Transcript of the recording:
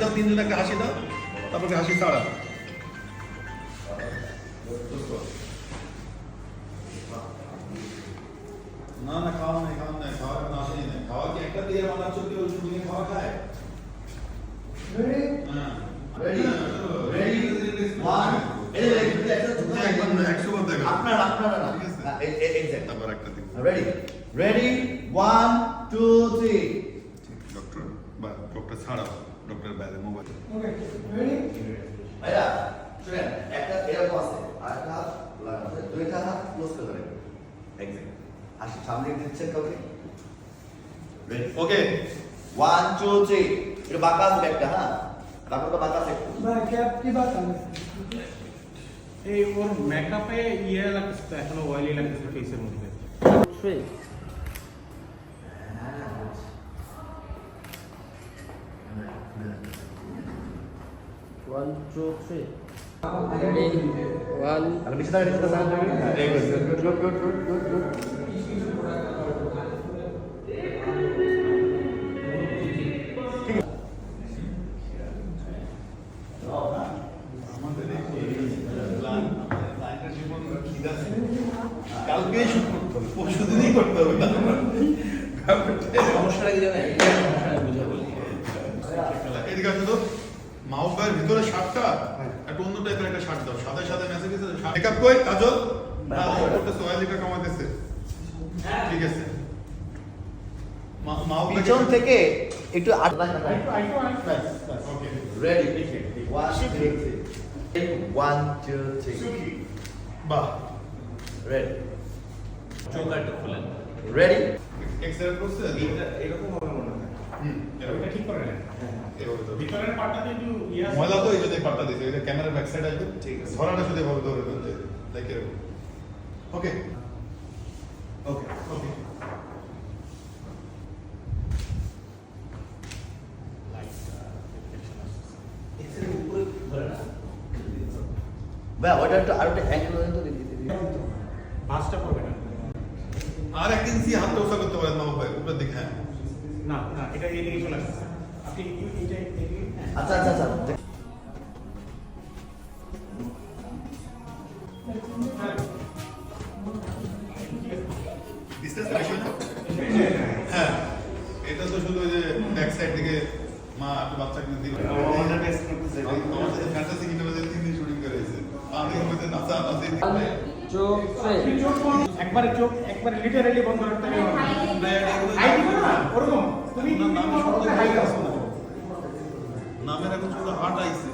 দাও, তিনজন একটা হাসি দাও, তারপরে হাসি ছাড়া। না না, খাওয়া নেই, খাওয়া নেই, খাওয়া এখন আসেনি না। খাওয়া কি একটা দিয়ে বানাচ্ছ, কেউ শুধু খাওয়া খায়? হ্যাঁ, রেডি রেডি 1 এই একবার 100 বার দেখো। আপনারা ঠিক আছে, এক্সাক্ট আবার একটা দিন। রেডি রেডি 1 2 3 ডক্টর বা ডক্টর ছাড়া, ডক্টর বাইরে মোবাইল। ওকে রেডি ভাইয়া শুনেন, একটা এরকম আছে, আরেকটা হাত লাগাতে, দুইটা হাত ক্লোজ করে ধরে এক্সাক্ট হাসি সামনে দিচ্ছেন কাউকে। রেডি ওকে 1 2 3 এটা বাঁকা আছে একটা, হ্যাঁ তারপর বাঁকা আছে একটু। ভাই ক্যাপ কি বাত আছে এই ওর মেকআপে ইয়ে লাগতেছে, এখনো অয়েলি লাগতেছে ফেসের মধ্যে। One, two, three. Ready? One. আরে বেশি দাঁড়িয়ে দিতে সাহায্য করুন। এই good good good good good good. কালকেই শুট করতে হবে, পরশু দিনই করতে হবে। সমস্যাটা কি জানেন? এদিকে আসো তো, মাহবুব ভাইয়ের ভিতরে শার্টটা একটা অন্য টাইপের একটা শার্ট দাও, সাদা সাদা মেসেজ দিছে। মেকআপ কই কাজল? না, ও করতেছে, অয়েলিটা কমাইতেছে। ঠিক আছে, মাহবুব ভাই পিছন থেকে একটু আটটা ওকে রেডি 1 2 3 1 2 3 বাহ, রেডি চোকারটা খুলেন। রেডি এক্সেলেন্ট করছে। এরকম হবে মনে হয়। এটা ঠিক করে নেন। এভাবে ধরো। ভিতরের পার্টটাতে একটু ইয়ে আছে। ময়লা তো এই যদি পাট্টা দিছে, এটা ক্যামেরার ব্যাক সাইড আসবে। ঠিক আছে। ধরাটা শুধু এভাবে ধরে দেন, লাইক এরকম। ওকে ওকে ওকে ভাই ওটা একটু আর একটা অ্যাঙ্গেল পর্যন্ত দিতে দিতে ভাঁজটা পড়বে না। আর এক ইঞ্চি হাতটা উঁচা করতে পারেন মাহবুব ভাই, উপরের দিকে। হ্যাঁ, না না, এটা এদিকে চলে আসছে। আপনি এইটা এদিকে, হ্যাঁ। আচ্ছা আচ্ছা আচ্ছা ডিসটেন্স রেশিও তো। হ্যাঁ, এটা তো শুধু ওই যে ব্যাক সাইড থেকে মা একটা বাচ্চাকে দিবে। ওটা টেস্ট করতেছে। আমার সাথে ফ্যান্টাসি কিনে বাজে 3 দিন শুটিং করেছে। আমি ওইতে নাচা নাচি। One, two, three. চোখ বন্ধ, একবারে লিটারালি বন্ধ রাখতে হবে। হাই দিবে না, ওরকম। তুমি নামের হাই দাও। নামের এখন শুধু হার্ট আইছে।